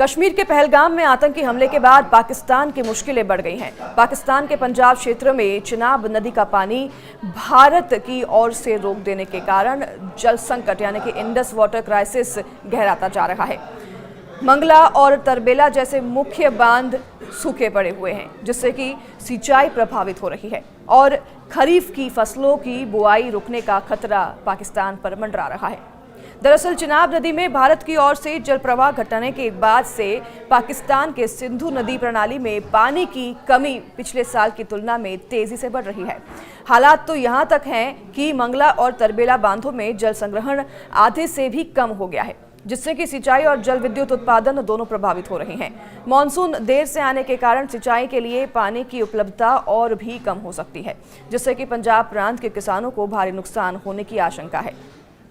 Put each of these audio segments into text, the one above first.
कश्मीर के पहलगाम में आतंकी हमले के बाद पाकिस्तान की मुश्किलें बढ़ गई हैं। पाकिस्तान के पंजाब क्षेत्र में चिनाब नदी का पानी भारत की ओर से रोक देने के कारण जल संकट यानी कि इंडस वाटर क्राइसिस गहराता जा रहा है। मंगला और तरबेला जैसे मुख्य बांध सूखे पड़े हुए हैं, जिससे कि सिंचाई प्रभावित हो रही है और खरीफ की फसलों की बुआई रुकने का खतरा पाकिस्तान पर मंडरा रहा है। दरअसल चिनाब नदी में भारत की ओर से जल प्रवाह घटने के बाद से पाकिस्तान के सिंधु नदी प्रणाली में पानी की कमी पिछले साल की तुलना में तेजी से बढ़ रही है। हालात तो यहां तक हैं कि मंगला और तरबेला बांधों में जल संग्रहण आधे से भी कम हो गया है, जिससे कि सिंचाई और जल विद्युत उत्पादन दोनों प्रभावित हो रहे हैं। मानसून देर से आने के कारण सिंचाई के लिए पानी की उपलब्धता और भी कम हो सकती है, जिससे कि पंजाब प्रांत के किसानों को भारी नुकसान होने की आशंका है।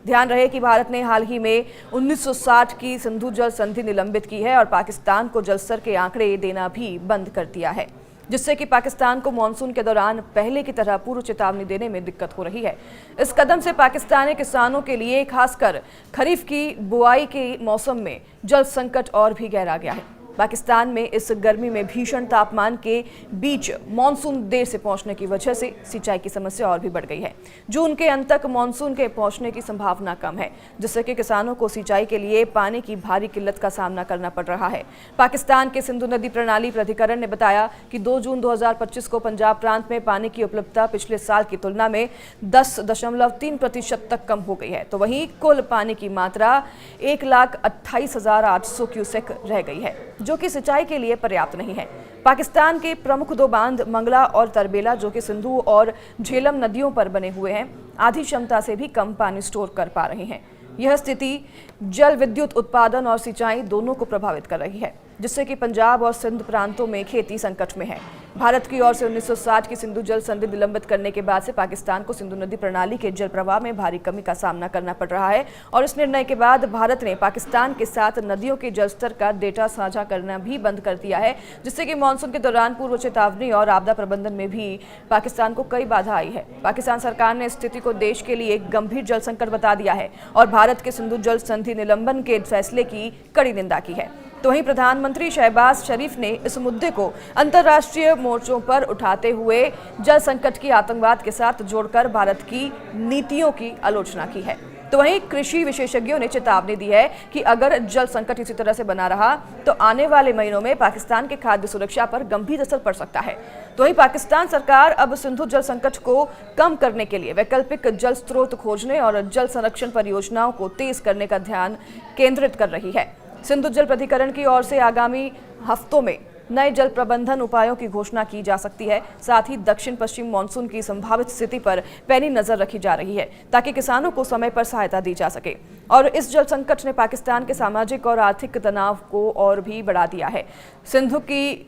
ध्यान रहे कि भारत ने हाल ही में 1960 की सिंधु जल संधि निलंबित की है और पाकिस्तान को जल स्तर के आंकड़े देना भी बंद कर दिया है, जिससे कि पाकिस्तान को मानसून के दौरान पहले की तरह पूर्व चेतावनी देने में दिक्कत हो रही है। इस कदम से पाकिस्तानी किसानों के लिए खासकर खरीफ की बुआई के मौसम में जल संकट और भी गहरा गया है। पाकिस्तान में इस गर्मी में भीषण तापमान के बीच मानसून देर से पहुंचने की वजह से सिंचाई की समस्या और भी बढ़ गई है। जून के अंत तक मानसून के पहुंचने की संभावना कम है, जिससे कि किसानों को सिंचाई के लिए पानी की भारी किल्लत का सामना करना पड़ रहा है। पाकिस्तान के सिंधु नदी प्रणाली प्राधिकरण ने बताया कि 2 जून 2025 को पंजाब प्रांत में पानी की उपलब्धता पिछले साल की तुलना में 10.3% तक कम हो गई है, तो वहीं कुल पानी की मात्रा 1,28,800 क्यूसेक रह गई है, जो कि सिंचाई के लिए पर्याप्त नहीं है। पाकिस्तान के प्रमुख 2 बांध मंगला और तरबेला, जो कि सिंधु और झेलम नदियों पर बने हुए हैं, आधी क्षमता से भी कम पानी स्टोर कर पा रहे हैं। यह स्थिति जल विद्युत उत्पादन और सिंचाई दोनों को प्रभावित कर रही है, जिससे कि पंजाब और सिंध प्रांतों में खेती संकट में है। भारत की ओर से 1960 की सिंधु जल संधि निलंबित करने के बाद से पाकिस्तान को सिंधु नदी प्रणाली के जल प्रवाह में भारी कमी का सामना करना पड़ रहा है और इस निर्णय के बाद भारत ने पाकिस्तान के साथ नदियों के जल स्तर का डेटा साझा करना भी बंद कर दिया है, जिससे कि मानसून के दौरान पूर्व चेतावनी और आपदा प्रबंधन में भी पाकिस्तान को कई बाधा आई है। पाकिस्तान सरकार ने स्थिति को देश के लिए एक गंभीर जल संकट बता दिया है और भारत के सिंधु जल संधि निलंबन के फैसले की कड़ी निंदा की है। तो वहीं प्रधानमंत्री शहबाज शरीफ ने इस मुद्दे को अंतर्राष्ट्रीय मोर्चों पर उठाते हुए जल संकट की आतंकवाद के साथ जोड़कर भारत की नीतियों की आलोचना की है। तो वहीं कृषि विशेषज्ञों ने चेतावनी दी है कि अगर जल संकट इसी तरह से बना रहा तो आने वाले महीनों में पाकिस्तान के खाद्य सुरक्षा पर गंभीर असर पड़ सकता है। तो वहीं पाकिस्तान सरकार अब सिंधु जल संकट को कम करने के लिए वैकल्पिक जल स्रोत खोजने और जल संरक्षण परियोजनाओं को तेज करने का ध्यान केंद्रित कर रही है। सिंधु जल प्राधिकरण की ओर से आगामी हफ्तों में नए जल प्रबंधन उपायों की घोषणा की जा सकती है। साथ ही दक्षिण पश्चिम मानसून की संभावित स्थिति पर पैनी नजर रखी जा रही है, ताकि किसानों को समय पर सहायता दी जा सके। और इस जल संकट ने पाकिस्तान के सामाजिक और आर्थिक तनाव को और भी बढ़ा दिया है। सिंधु की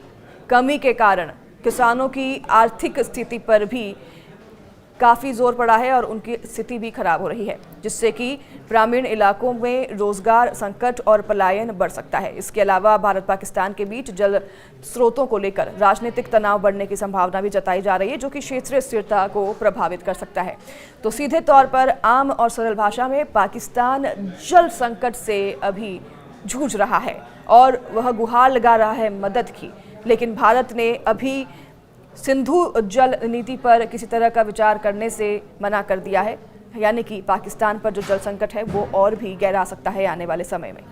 कमी के कारण किसानों की आर्थिक स्थिति पर भी काफ़ी जोर पड़ा है और उनकी स्थिति भी खराब हो रही है, जिससे कि ग्रामीण इलाकों में रोजगार संकट और पलायन बढ़ सकता है। इसके अलावा भारत पाकिस्तान के बीच जल स्रोतों को लेकर राजनीतिक तनाव बढ़ने की संभावना भी जताई जा रही है, जो कि क्षेत्रीय स्थिरता को प्रभावित कर सकता है। तो सीधे तौर पर आम और सरल भाषा में पाकिस्तान जल संकट से अभी जूझ रहा है और वह गुहार लगा रहा है मदद की, लेकिन भारत ने अभी सिंधु जल नीति पर किसी तरह का विचार करने से मना कर दिया है, यानी कि पाकिस्तान पर जो जल संकट है वो और भी गहरा सकता है आने वाले समय में।